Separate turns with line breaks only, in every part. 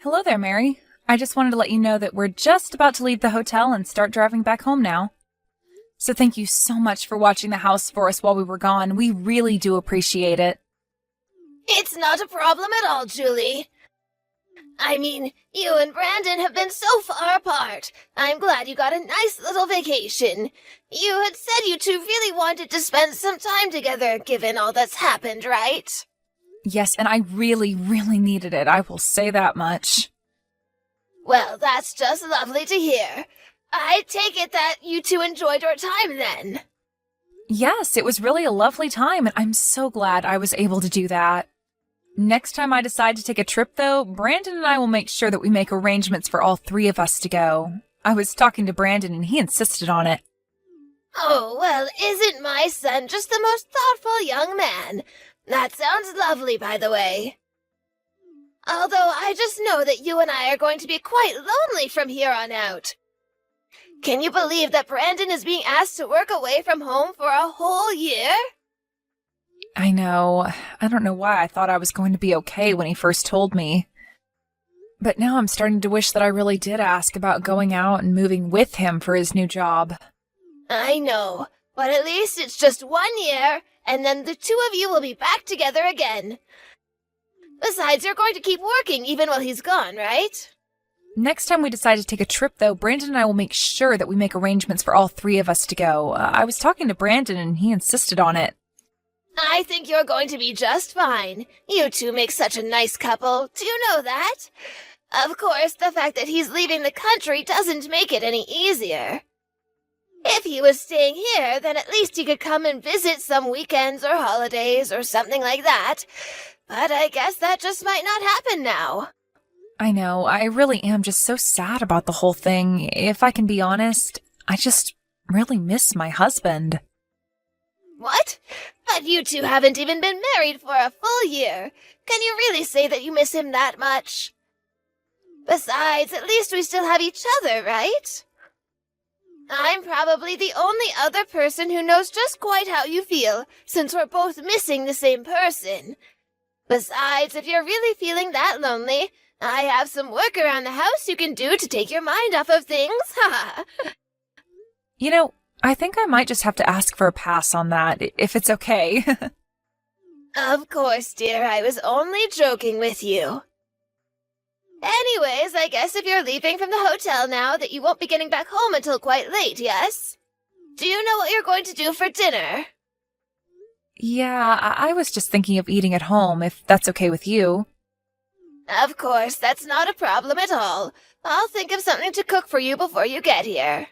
Hello there, Mary. I just wanted to let you know that we're just about to leave the hotel and start driving back home now. So thank you so much for watching the house for us while we were gone. We really do appreciate it.
It's not a problem at all, Julie. I mean, you and Brandon have been so far apart. I'm glad you got a nice little vacation. You had said you two really wanted to spend some time together, given all that's happened, right?
Yes, and I really, really needed it. I will say that much.
Well, that's just lovely to hear. I take it that you two enjoyed your time then.
Yes, it was really a lovely time, and I'm so glad I was able to do that. Next time I decide to take a trip, though, Brandon and I will make sure that we make arrangements for all three of us to go. I was talking to Brandon, and he insisted on it.
Oh, well, isn't my son just the most thoughtful young man? That sounds lovely, by the way. Although I just know that you and I are going to be quite lonely from here on out. Can you believe that Brandon is being asked to work away from home for a whole year?
I know. I don't know why I thought I was going to be okay when he first told me. But now I'm starting to wish that I really did ask about going out and moving with him for his new job.
I know, but at least it's just 1 year, and then the two of you will be back together again. Besides, you're going to keep working even while he's gone, right?
Next time we decide to take a trip, though, Brandon and I will make sure that we make arrangements for all three of us to go. I was talking to Brandon, and he insisted on it.
I think you're going to be just fine. You two make such a nice couple. Do you know that? Of course, the fact that he's leaving the country doesn't make it any easier. If he was staying here, then at least he could come and visit some weekends or holidays or something like that. But I guess that just might not happen now.
I know, I really am just so sad about the whole thing. If I can be honest, I just really miss my husband.
What? But you two haven't even been married for a full year. Can you really say that you miss him that much? Besides, at least we still have each other, right? I'm probably the only other person who knows just quite how you feel, since we're both missing the same person. Besides, if you're really feeling that lonely, I have some work around the house you can do to take your mind off of things, haha.
You know, I think I might just have to ask for a pass on that, if it's okay.
Of course, dear, I was only joking with you. Anyways, I guess if you're leaving from the hotel now, that you won't be getting back home until quite late, yes? Do you know what you're going to do for dinner?
Yeah, I was just thinking of eating at home, if that's okay with you.
Of course, that's not a problem at all. I'll think of something to cook for you before you get here.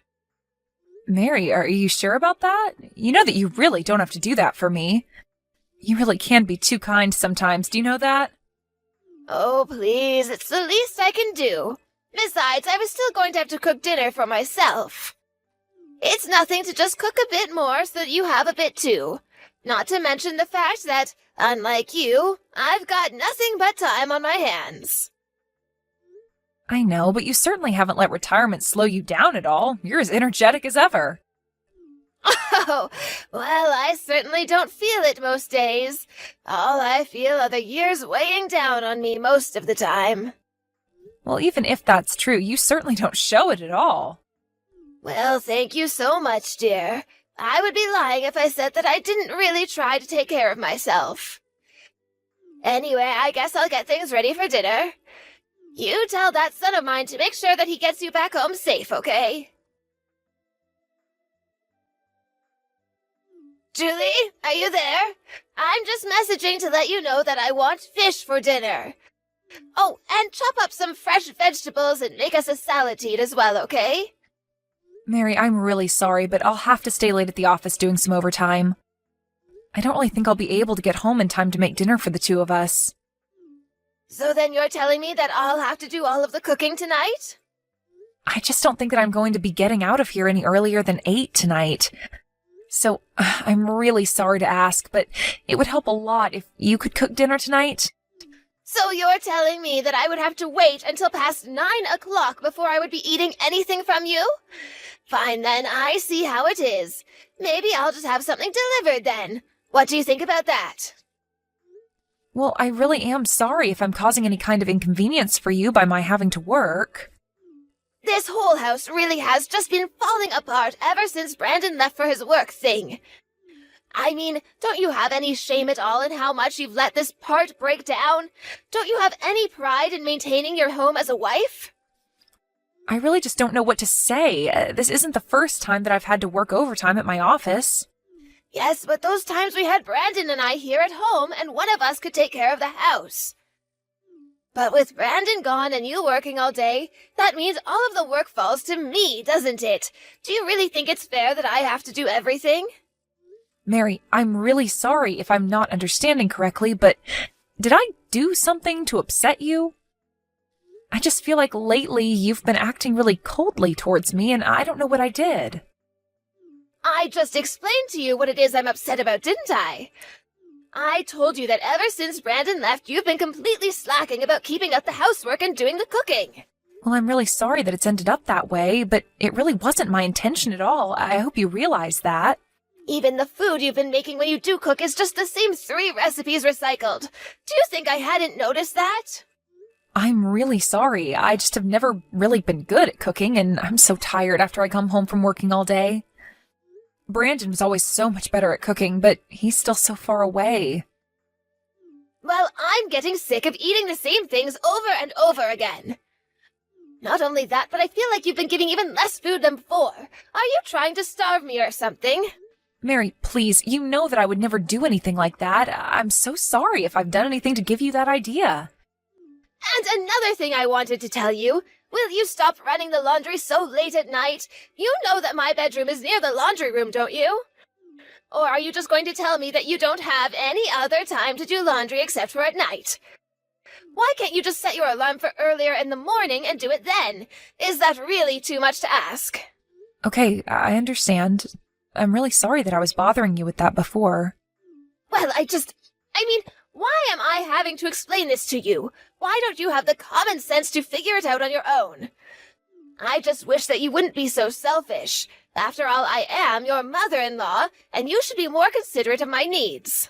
Mary, are you sure about that? You know that you really don't have to do that for me. You really can be too kind sometimes, do you know that?
Oh, please, it's the least I can do. Besides, I was still going to have to cook dinner for myself. It's nothing to just cook a bit more so that you have a bit too. Not to mention the fact that, unlike you, I've got nothing but time on my hands.
I know, but you certainly haven't let retirement slow you down at all. You're as energetic as ever.
Oh, well, I certainly don't feel it most days. All I feel are the years weighing down on me most of the time.
Well, even if that's true, you certainly don't show it at all.
Well, thank you so much, dear. I would be lying if I said that I didn't really try to take care of myself. Anyway, I guess I'll get things ready for dinner. You tell that son of mine to make sure that he gets you back home safe, okay? Julie, are you there? I'm just messaging to let you know that I want fish for dinner. Oh, and chop up some fresh vegetables and make us a salad to eat as well, okay?
Mary, I'm really sorry, but I'll have to stay late at the office doing some overtime. I don't really think I'll be able to get home in time to make dinner for the two of us.
So then you're telling me that I'll have to do all of the cooking tonight?
I just don't think that I'm going to be getting out of here any earlier than 8 tonight. So, I'm really sorry to ask, but it would help a lot if you could cook dinner tonight.
So you're telling me that I would have to wait until past 9 o'clock before I would be eating anything from you? Fine then, I see how it is. Maybe I'll just have something delivered then. What do you think about that?
Well, I really am sorry if I'm causing any kind of inconvenience for you by my having to work.
This whole house really has just been falling apart ever since Brandon left for his work thing. I mean, don't you have any shame at all in how much you've let this part break down? Don't you have any pride in maintaining your home as a wife?
I really just don't know what to say. This isn't the first time that I've had to work overtime at my office.
Yes, but those times we had Brandon and I here at home, and one of us could take care of the house. But with Brandon gone and you working all day, that means all of the work falls to me, doesn't it? Do you really think it's fair that I have to do everything?
Mary, I'm really sorry if I'm not understanding correctly, but did I do something to upset you? I just feel like lately you've been acting really coldly towards me, and I don't know what I did.
I just explained to you what it is I'm upset about, didn't I? I told you that ever since Brandon left, you've been completely slacking about keeping up the housework and doing the cooking.
Well, I'm really sorry that it's ended up that way, but it really wasn't my intention at all. I hope you realize that.
Even the food you've been making when you do cook is just the same 3 recipes recycled. Do you think I hadn't noticed that?
I'm really sorry. I just have never really been good at cooking, and I'm so tired after I come home from working all day. Brandon was always so much better at cooking, but he's still so far away.
Well, I'm getting sick of eating the same things over and over again. Not only that, but I feel like you've been giving even less food than before. Are you trying to starve me or something?
Mary, please, you know that I would never do anything like that. I'm so sorry if I've done anything to give you that idea.
And another thing I wanted to tell you. Will you stop running the laundry so late at night? You know that my bedroom is near the laundry room, don't you? Or are you just going to tell me that you don't have any other time to do laundry except for at night? Why can't you just set your alarm for earlier in the morning and do it then? Is that really too much to ask?
Okay, I understand. I'm really sorry that I was bothering you with that before.
Well, why am I having to explain this to you? Why don't you have the common sense to figure it out on your own? I just wish that you wouldn't be so selfish. After all, I am your mother-in-law, and you should be more considerate of my needs.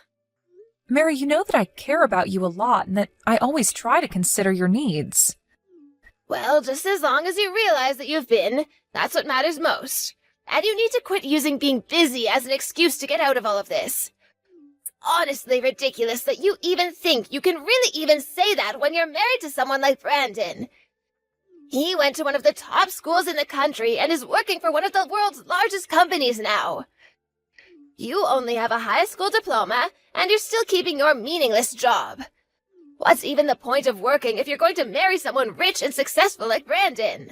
Mary, you know that I care about you a lot and that I always try to consider your needs.
Well, just as long as you realize that you've been, that's what matters most. And you need to quit using being busy as an excuse to get out of all of this. Honestly ridiculous that you even think you can really even say that when you're married to someone like Brandon. He went to one of the top schools in the country and is working for one of the world's largest companies now. You only have a high school diploma, and you're still keeping your meaningless job. What's even the point of working if you're going to marry someone rich and successful like Brandon?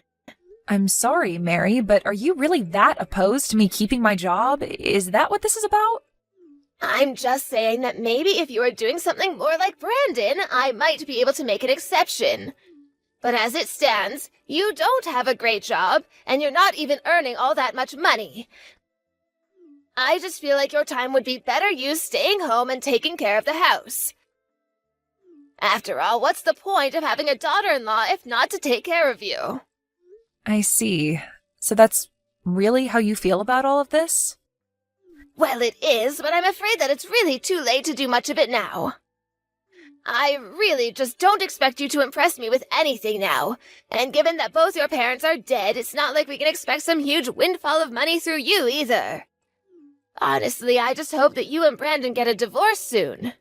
I'm sorry, Mary, but are you really that opposed to me keeping my job? Is that what this is about?
I'm just saying that maybe if you were doing something more like Brandon, I might be able to make an exception. But as it stands, you don't have a great job, and you're not even earning all that much money. I just feel like your time would be better used staying home and taking care of the house. After all, what's the point of having a daughter-in-law if not to take care of you?
I see. So that's really how you feel about all of this?
Well, it is, but I'm afraid that it's really too late to do much of it now. I really just don't expect you to impress me with anything now, and given that both your parents are dead, it's not like we can expect some huge windfall of money through you either. Honestly, I just hope that you and Brandon get a divorce soon.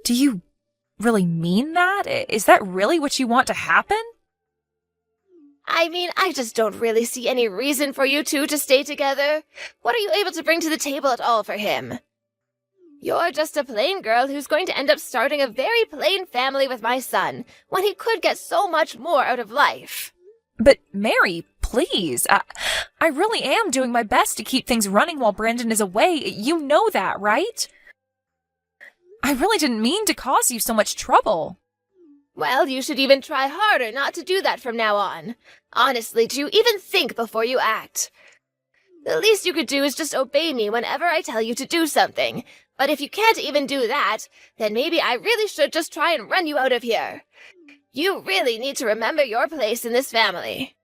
Do you really mean that? Is that really what you want to happen?
I just don't really see any reason for you two to stay together. What are you able to bring to the table at all for him? You're just a plain girl who's going to end up starting a very plain family with my son, when he could get so much more out of life.
But Mary, please. I really am doing my best to keep things running while Brandon is away. You know that, right? I really didn't mean to cause you so much trouble.
Well, you should even try harder not to do that from now on. Honestly, do you even think before you act? The least you could do is just obey me whenever I tell you to do something. But if you can't even do that, then maybe I really should just try and run you out of here. You really need to remember your place in this family.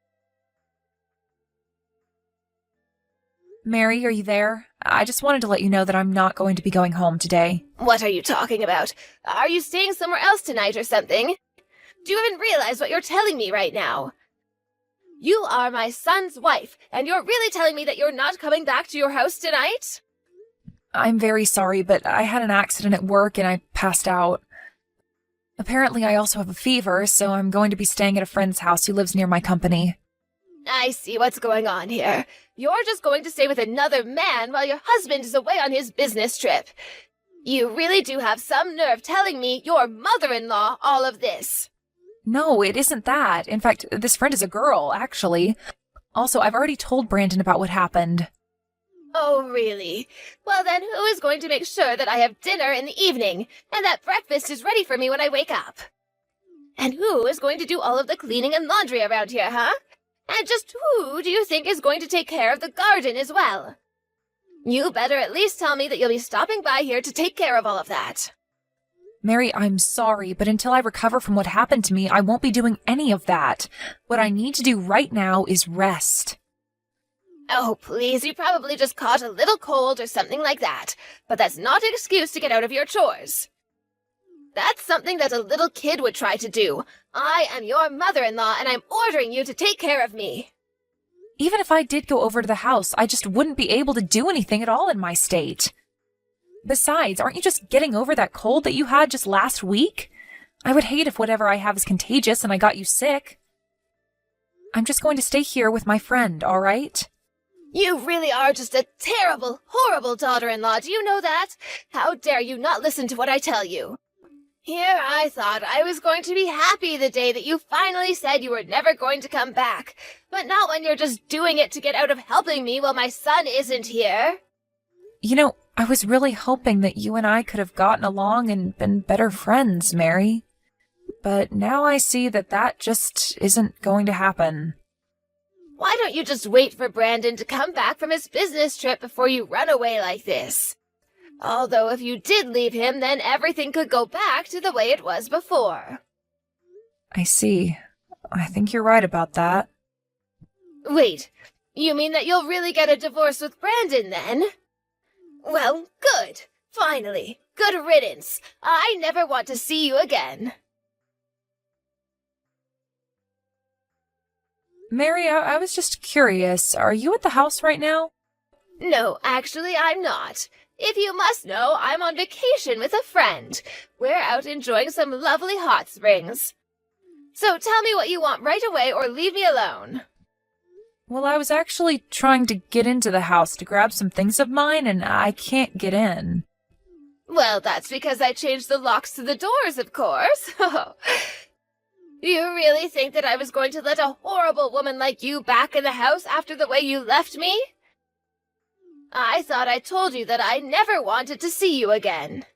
Mary, are you there? I just wanted to let you know that I'm not going to be going home today.
What are you talking about? Are you staying somewhere else tonight or something? Do you even realize what you're telling me right now? You are my son's wife, and you're really telling me that you're not coming back to your house tonight?
I'm very sorry, but I had an accident at work and I passed out. Apparently, I also have a fever, so I'm going to be staying at a friend's house who lives near my company.
I see what's going on here. You're just going to stay with another man while your husband is away on his business trip. You really do have some nerve telling me, your mother-in-law, all of this.
No, it isn't that. In fact, this friend is a girl, actually. Also, I've already told Brandon about what happened.
Oh, really? Well then, who is going to make sure that I have dinner in the evening, and that breakfast is ready for me when I wake up? And who is going to do all of the cleaning and laundry around here, huh? And just who do you think is going to take care of the garden as well? You better at least tell me that you'll be stopping by here to take care of all of that.
Mary, I'm sorry, but until I recover from what happened to me, I won't be doing any of that. What I need to do right now is rest.
Oh, please, you probably just caught a little cold or something like that, but that's not an excuse to get out of your chores. That's something that a little kid would try to do. I am your mother-in-law, and I'm ordering you to take care of me.
Even if I did go over to the house, I just wouldn't be able to do anything at all in my state. Besides, aren't you just getting over that cold that you had just last week? I would hate if whatever I have is contagious and I got you sick. I'm just going to stay here with my friend, all right?
You really are just a terrible, horrible daughter-in-law, do you know that? How dare you not listen to what I tell you? Here I thought I was going to be happy the day that you finally said you were never going to come back, but not when you're just doing it to get out of helping me while my son isn't here.
You know, I was really hoping that you and I could have gotten along and been better friends, Mary. But now I see that that just isn't going to happen.
Why don't you just wait for Brandon to come back from his business trip before you run away like this? Although if you did leave him, then everything could go back to the way it was before.
I see. I think you're right about that.
Wait, you mean that you'll really get a divorce with Brandon then? Well, good. Finally. Good riddance. I never want to see you again.
Mary, I was just curious. Are you at the house right now?
No, actually, I'm not. If you must know, I'm on vacation with a friend. We're out enjoying some lovely hot springs. So tell me what you want right away or leave me alone.
Well, I was actually trying to get into the house to grab some things of mine, and I can't get in.
Well, that's because I changed the locks to the doors, of course. You really think that I was going to let a horrible woman like you back in the house after the way you left me? I thought I told you that I never wanted to see you again.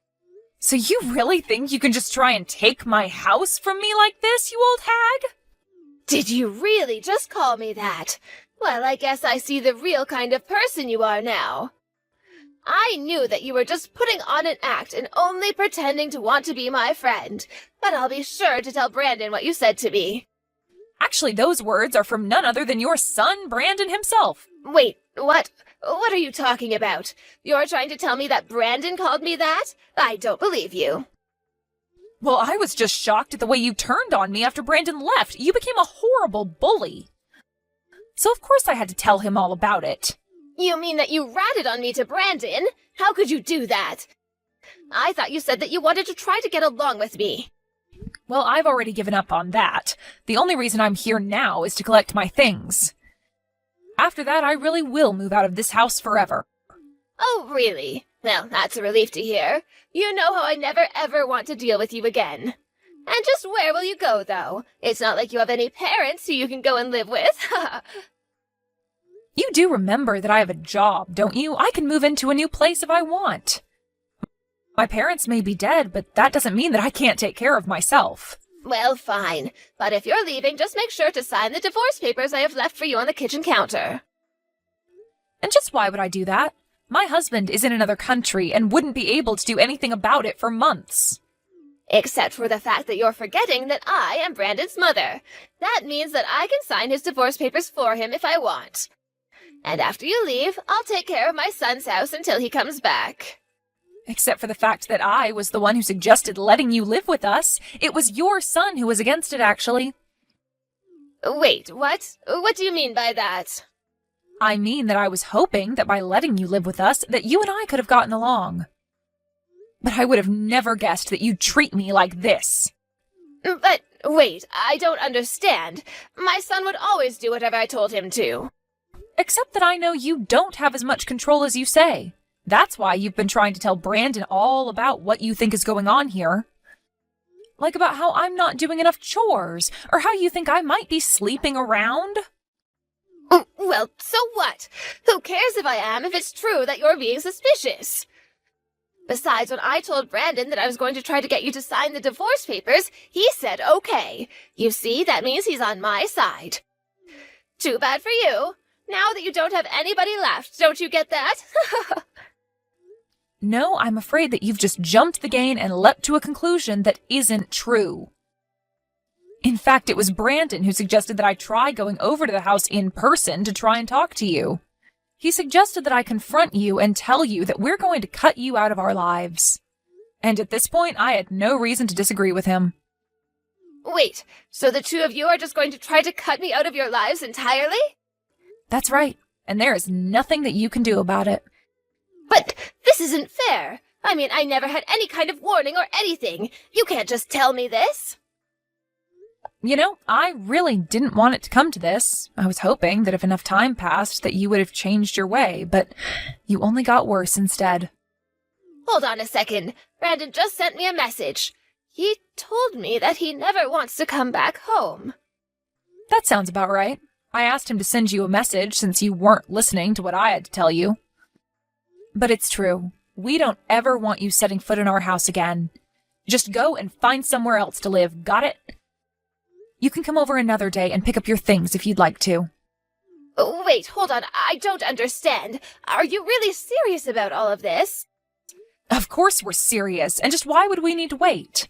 So you really think you can just try and take my house from me like this, you old hag?
Did you really just call me that? Well, I guess I see the real kind of person you are now. I knew that you were just putting on an act and only pretending to want to be my friend, but I'll be sure to tell Brandon what you said to me.
Actually, those words are from none other than your son, Brandon himself.
Wait, what? What are you talking about? You're trying to tell me that Brandon called me that? I don't believe you.
Well, I was just shocked at the way you turned on me after Brandon left. You became a horrible bully. So of course I had to tell him all about it.
You mean that you ratted on me to Brandon? How could you do that? I thought you said that you wanted to try to get along with me.
Well, I've already given up on that. The only reason I'm here now is to collect my things. After that, I really will move out of this house forever.
Oh, really? Well, that's a relief to hear. You know how I never ever want to deal with you again. And just where will you go, though? It's not like you have any parents who you can go and live with.
You do remember that I have a job, don't you? I can move into a new place if I want. My parents may be dead, but that doesn't mean that I can't take care of myself.
Well, fine. But if you're leaving, just make sure to sign the divorce papers I have left for you on the kitchen counter.
And just why would I do that? My husband is in another country and wouldn't be able to do anything about it for months.
Except for the fact that you're forgetting that I am Brandon's mother. That means that I can sign his divorce papers for him if I want. And after you leave, I'll take care of my son's house until he comes back.
Except for the fact that I was the one who suggested letting you live with us. It was your son who was against it, actually.
Wait, what? What do you mean by that?
I mean that I was hoping that by letting you live with us, that you and I could have gotten along. But I would have never guessed that you'd treat me like this.
But wait, I don't understand. My son would always do whatever I told him to.
Except that I know you don't have as much control as you say. That's why you've been trying to tell Brandon all about what you think is going on here. Like about how I'm not doing enough chores, or how you think I might be sleeping around.
Well, so what? Who cares if I am, if it's true that you're being suspicious? Besides, when I told Brandon that I was going to try to get you to sign the divorce papers, he said okay. You see, that means he's on my side. Too bad for you. Now that you don't have anybody left, don't you get that?
No, I'm afraid that you've just jumped the gun and leapt to a conclusion that isn't true. In fact, it was Brandon who suggested that I try going over to the house in person to try and talk to you. He suggested that I confront you and tell you that we're going to cut you out of our lives. And at this point, I had no reason to disagree with him.
Wait, so the two of you are just going to try to cut me out of your lives entirely?
That's right, and there is nothing that you can do about it.
But this isn't fair. I mean, I never had any kind of warning or anything. You can't just tell me this.
You know, I really didn't want it to come to this. I was hoping that if enough time passed that you would have changed your way, but you only got worse instead.
Hold on a second. Brandon just sent me a message. He told me that he never wants to come back home.
That sounds about right. I asked him to send you a message since you weren't listening to what I had to tell you. But it's true. We don't ever want you setting foot in our house again. Just go and find somewhere else to live, got it? You can come over another day and pick up your things if you'd like to.
Wait, hold on. I don't understand. Are you really serious about all of this?
Of course we're serious, and just why would we need to wait?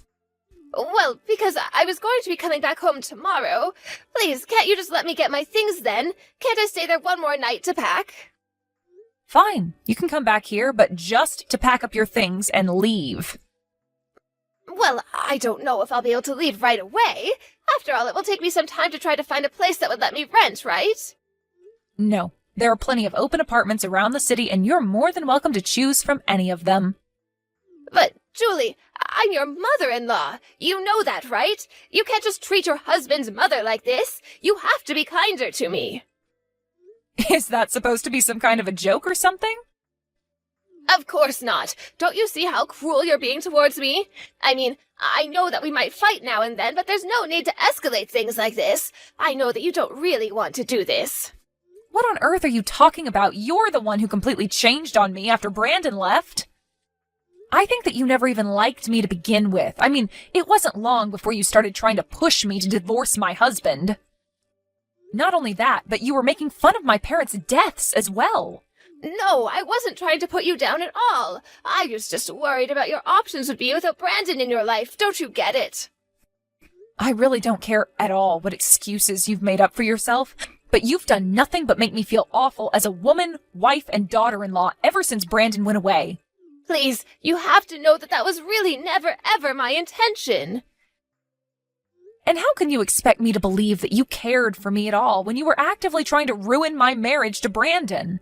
Well, because I was going to be coming back home tomorrow. Please, can't you just let me get my things then? Can't I stay there one more night to pack?
Fine, you can come back here, but just to pack up your things and leave.
Well, I don't know if I'll be able to leave right away. After all, it will take me some time to try to find a place that would let me rent, right?
No, there are plenty of open apartments around the city, and you're more than welcome to choose from any of them.
But, Julie, I'm your mother-in-law. You know that, right? You can't just treat your husband's mother like this. You have to be kinder to me.
Is that supposed to be some kind of a joke or something?
Of course not. Don't you see how cruel you're being towards me? I mean, I know that we might fight now and then, but there's no need to escalate things like this. I know that you don't really want to do this.
What on earth are you talking about? You're the one who completely changed on me after Brandon left. I think that you never even liked me to begin with. I mean, it wasn't long before you started trying to push me to divorce my husband. Not only that, but you were making fun of my parents' deaths as well.
No, I wasn't trying to put you down at all. I was just worried about your options would be without Brandon in your life. Don't you get it?
I really don't care at all what excuses you've made up for yourself, but you've done nothing but make me feel awful as a woman, wife, and daughter-in-law ever since Brandon went away.
Please, you have to know that that was really never, ever my intention.
And how can you expect me to believe that you cared for me at all when you were actively trying to ruin my marriage to Brandon?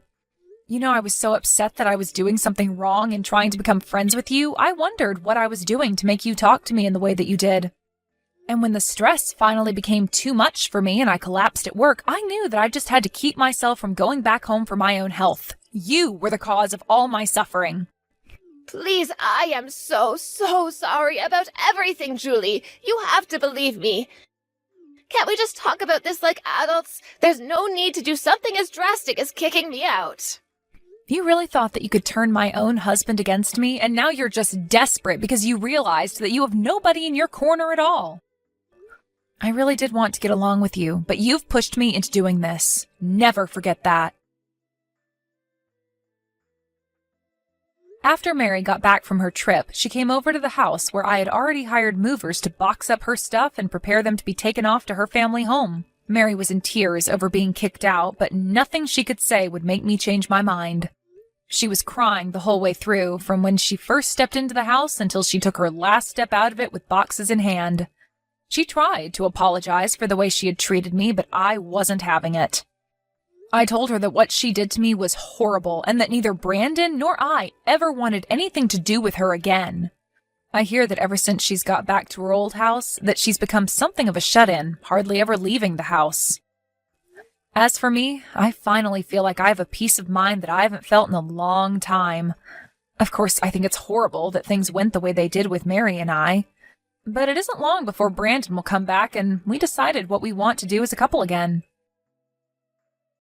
You know, I was so upset that I was doing something wrong and trying to become friends with you, I wondered what I was doing to make you talk to me in the way that you did. And when the stress finally became too much for me and I collapsed at work, I knew that I just had to keep myself from going back home for my own health. You were the cause of all my suffering.
Please, I am so sorry about everything, Julie. You have to believe me. Can't we just talk about this like adults? There's no need to do something as drastic as kicking me out.
You really thought that you could turn my own husband against me, and now you're just desperate because you realized that you have nobody in your corner at all. I really did want to get along with you, but you've pushed me into doing this. Never forget that. After Mary got back from her trip, she came over to the house where I had already hired movers to box up her stuff and prepare them to be taken off to her family home. Mary was in tears over being kicked out, but nothing she could say would make me change my mind. She was crying the whole way through, from when she first stepped into the house until she took her last step out of it with boxes in hand. She tried to apologize for the way she had treated me, but I wasn't having it. I told her that what she did to me was horrible and that neither Brandon nor I ever wanted anything to do with her again. I hear that ever since she's got back to her old house, that she's become something of a shut-in, hardly ever leaving the house. As for me, I finally feel like I have a peace of mind that I haven't felt in a long time. Of course, I think it's horrible that things went the way they did with Mary and I. But it isn't long before Brandon will come back and we decided what we want to do as a couple again.